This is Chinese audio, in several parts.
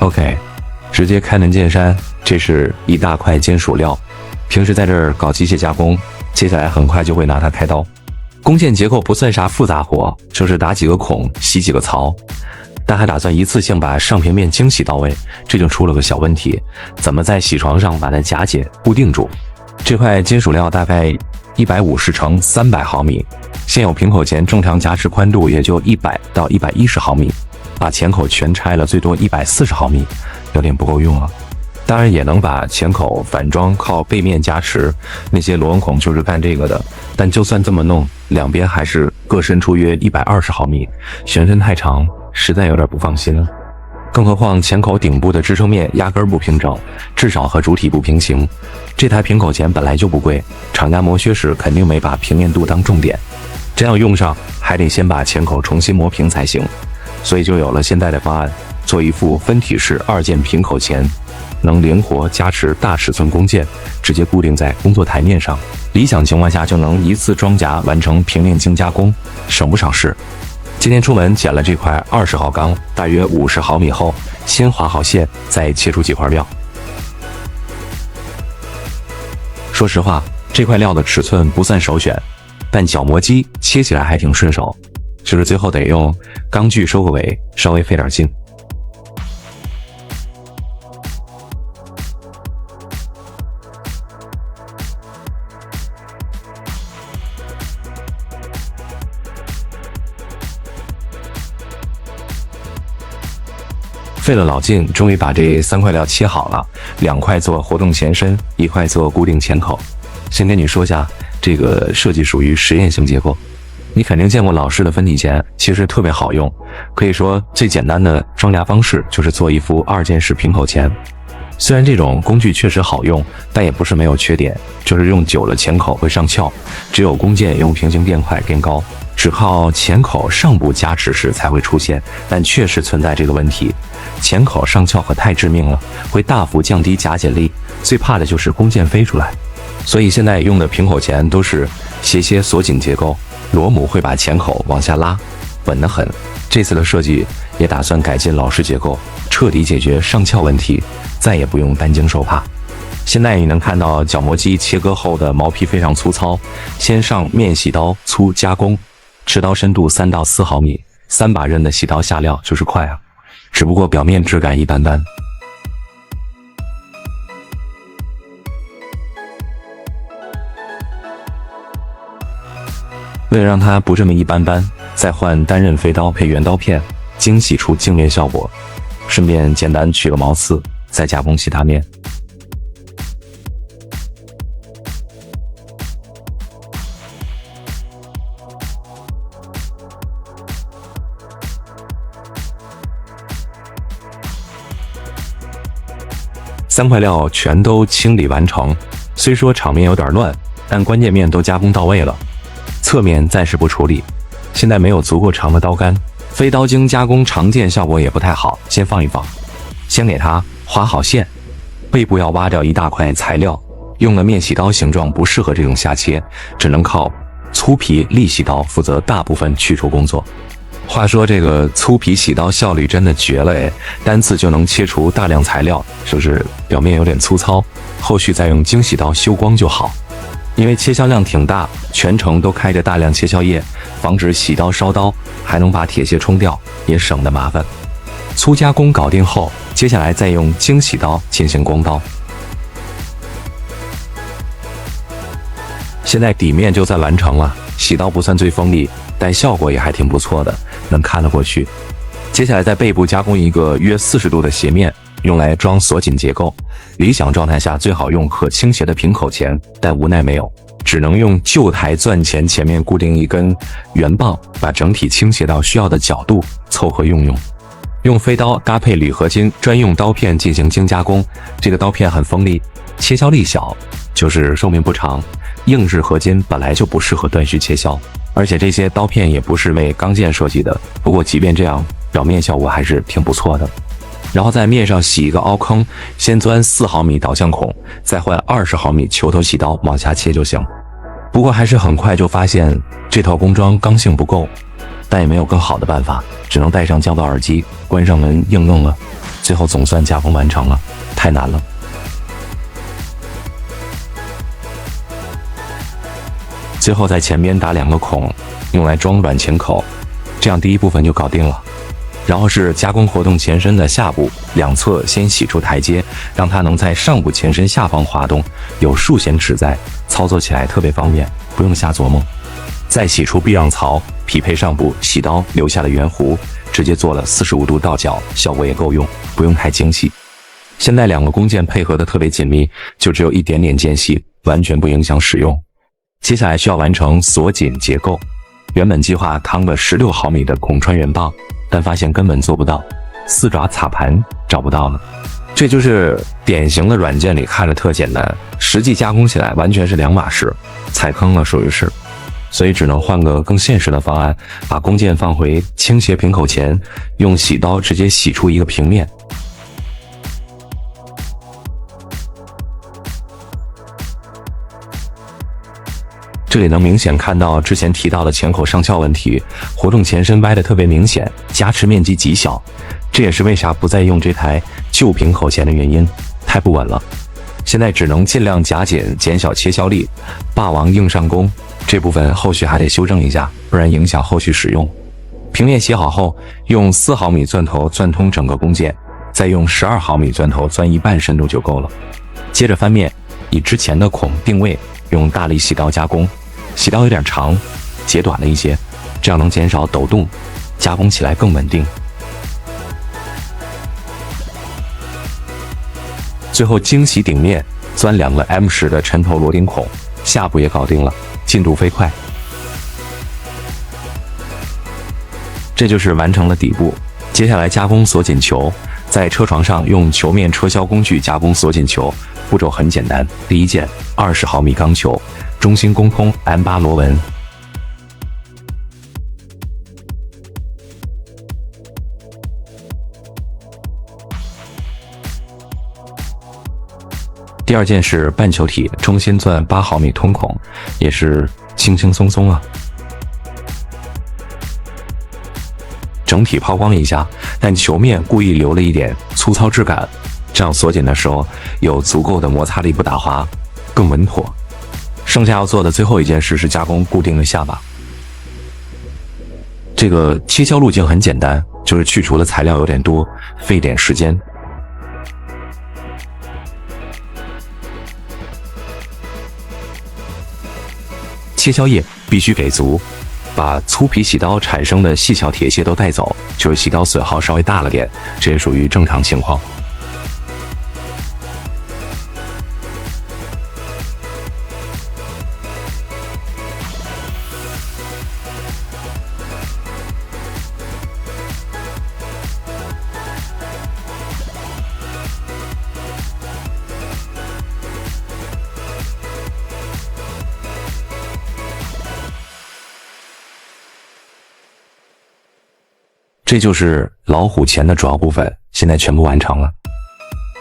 OK， 直接开门见山，这是一大块金属料，平时在这儿搞机械加工，接下来很快就会拿它开刀。工件结构不算啥复杂活，就是打几个孔，洗几个槽，但还打算一次性把上平面精洗到位，这就出了个小问题，怎么在铣床上把它夹解固定住？这块金属料大概150乘300毫米，现有平口钳正常夹持宽度也就100到110毫米，把钳口全拆了，最多140毫米，有点不够用啊。当然也能把钳口反装靠背面夹持，那些螺纹孔就是干这个的，但就算这么弄，两边还是各伸出约120毫米，悬身太长，实在有点不放心了。更何况钳口顶部的支撑面压根不平整，至少和主体不平行。这台平口钳本来就不贵，厂家磨削时肯定没把平面度当重点，真要用上还得先把钳口重新磨平才行。所以就有了现在的方案，做一副分体式2件平口钳，能灵活夹持大尺寸工件，直接固定在工作台面上，理想情况下就能一次装夹完成平面精加工，省不少事。今天出门捡了这块20号钢，大约50毫米厚，先划好线，再切出几块料。说实话，这块料的尺寸不算首选，但角磨机切起来还挺顺手，就是最后得用钢锯收个尾，稍微费点劲。费了老劲，终于把这3块料切好了，2块做活动前身，1块做固定钳口。先跟你说下，这个设计属于实验性结构。你肯定见过老式的分体钳，其实特别好用，可以说最简单的装夹方式就是做一副2件式平口钳。虽然这种工具确实好用，但也不是没有缺点，就是用久了钳口会上翘，只有工件用平行垫块垫高，只靠钳口上部夹持时才会出现，但确实存在这个问题。钳口上翘可太致命了，会大幅降低夹紧力，最怕的就是工件飞出来。所以现在用的平口钳都是斜切锁紧结构，螺母会把钳口往下拉，稳得很。这次的设计也打算改进老式结构，彻底解决上翘问题，再也不用担惊受怕。现在你能看到角磨机切割后的毛坯非常粗糙，先上面洗刀粗加工，持刀深度3到4毫米，3把刃的洗刀下料就是快啊，只不过表面质感一般般。为了让它不这么一般般，再换单刃飞刀配圆刀片，精细出镜面效果，顺便简单取个毛刺，再加工其他面。3块料全都清理完成，虽说场面有点乱，但关键面都加工到位了。侧面暂时不处理，现在没有足够长的刀杆，飞刀精加工长剑效果也不太好，先放一放。先给它划好线，背部要挖掉一大块材料，用了面洗刀形状不适合这种下切，只能靠粗皮利洗刀负责大部分去除工作。话说这个粗皮洗刀效率真的绝了诶，单次就能切除大量材料，是不是表面有点粗糙？后续再用精洗刀修光就好。因为切削量挺大，全程都开着大量切削液，防止洗刀烧刀，还能把铁屑冲掉，也省得麻烦。粗加工搞定后，接下来再用精洗刀进行光刀。现在底面就算完成了，洗刀不算最锋利，但效果也还挺不错的，能看得过去。接下来在背部加工一个约40度的斜面，用来装锁紧结构。理想状态下最好用可倾斜的平口钳，但无奈没有，只能用旧台钻钳前面固定一根圆棒，把整体倾斜到需要的角度，凑合用。用飞刀搭配铝合金专用刀片进行精加工，这个刀片很锋利，切削力小，就是寿命不长。硬质合金本来就不适合断续切削，而且这些刀片也不是为钢件设计的，不过即便这样，表面效果还是挺不错的。然后在面上洗一个凹坑，先钻4毫米导向孔，再换20毫米球头洗刀往下切就行。不过还是很快就发现这套工装刚性不够，但也没有更好的办法，只能戴上降噪耳机，关上门硬弄了。最后总算加工完成了，太难了。最后在前面打2个孔，用来装软钳口，这样第一部分就搞定了。然后是加工活动前身的下部，两侧先洗出台阶，让它能在上部前身下方滑动，有竖线齿在，操作起来特别方便，不用瞎琢磨。再洗出避让槽，匹配上部洗刀留下了圆弧，直接做了45度倒角，效果也够用，不用太精细。现在2个工件配合的特别紧密，就只有一点点间隙，完全不影响使用。接下来需要完成锁紧结构，原本计划趟个16毫米的孔穿圆棒，但发现根本做不到，4爪擦盘找不到了。这就是典型的软件里看着特简单，实际加工起来完全是2码事，踩坑了属于是。所以只能换个更现实的方案，把工件放回倾斜平口前，用洗刀直接洗出一个平面。这里能明显看到之前提到的钳口上翘问题，活动前身歪的特别明显，夹持面积极小，这也是为啥不再用这台旧平口钳的原因，太不稳了。现在只能尽量夹紧，减小切削力，霸王硬上弓。这部分后续还得修正一下，不然影响后续使用。平面洗好后，用4毫米钻头钻通整个工件，再用12毫米钻头钻一半深度就够了。接着翻面，以之前的孔定位，用大力洗刀加工。洗刀有点长，截短了一些，这样能减少抖动，加工起来更稳定。最后精洗顶面，钻2个 M10的沉头螺钉孔，下部也搞定了，进度飞快。这就是完成了底部，接下来加工锁紧球，在车床上用球面车削工具加工锁紧球，步骤很简单。第一件20毫米钢球，中心攻通 M8 螺纹。第2件是半球体，中心钻8毫米通孔，也是轻轻松松啊。整体抛光一下，但球面故意留了一点粗糙质感，这样锁紧的时候有足够的摩擦力，不打滑，更稳妥。剩下要做的最后一件事是加工固定的下巴。这个切削路径很简单，就是去除的材料有点多，费点时间。切削液必须给足，把粗皮洗刀产生的细小铁屑都带走，就是洗刀损耗稍微大了点，这也属于正常情况。这就是老虎钳的主要部分，现在全部完成了。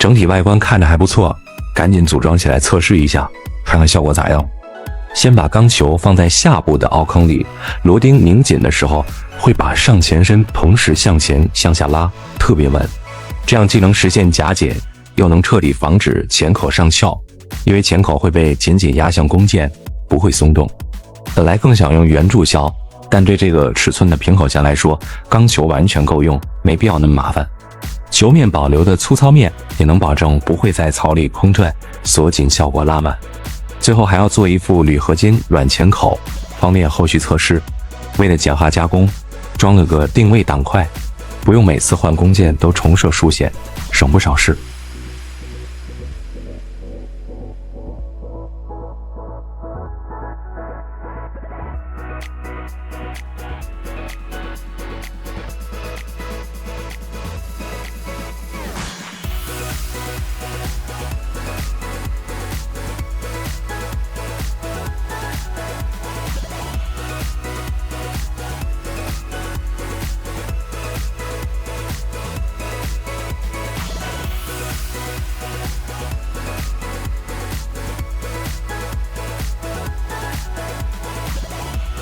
整体外观看着还不错，赶紧组装起来测试一下，看看效果咋样。先把钢球放在下部的凹坑里，螺钉拧紧的时候会把上前身同时向前向下拉，特别稳。这样既能实现夹紧，又能彻底防止钳口上翘，因为钳口会被紧紧压向弓箭，不会松动。本来更想用圆柱削，但对这个尺寸的平口钳来说，钢球完全够用，没必要那么麻烦。球面保留的粗糙面也能保证不会在槽里空转，锁紧效果拉满。最后还要做一副铝合金软钳口，方便后续测试。为了简化加工，装了个定位档块，不用每次换工件都重设竖线，省不少事。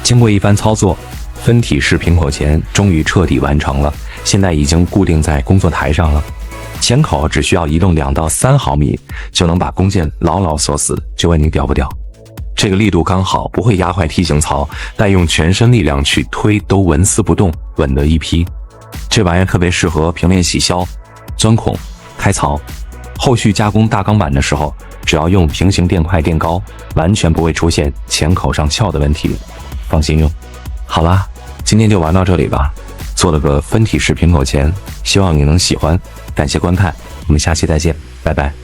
经过一番操作，分体式平口钳终于彻底完成了，现在已经固定在工作台上了。钳口只需要移动2到3毫米，就能把弓箭牢牢锁死。就问你屌不屌？这个力度刚好，不会压坏梯形槽，但用全身力量去推都纹丝不动，稳得一批。这玩意儿特别适合平面洗削、钻孔、开槽。后续加工大钢板的时候，只要用平行垫块垫高，完全不会出现钳口上翘的问题，放心用。好啦，今天就玩到这里吧，做了个分体式平口钳，希望你能喜欢。感谢观看，我们下期再见，拜拜。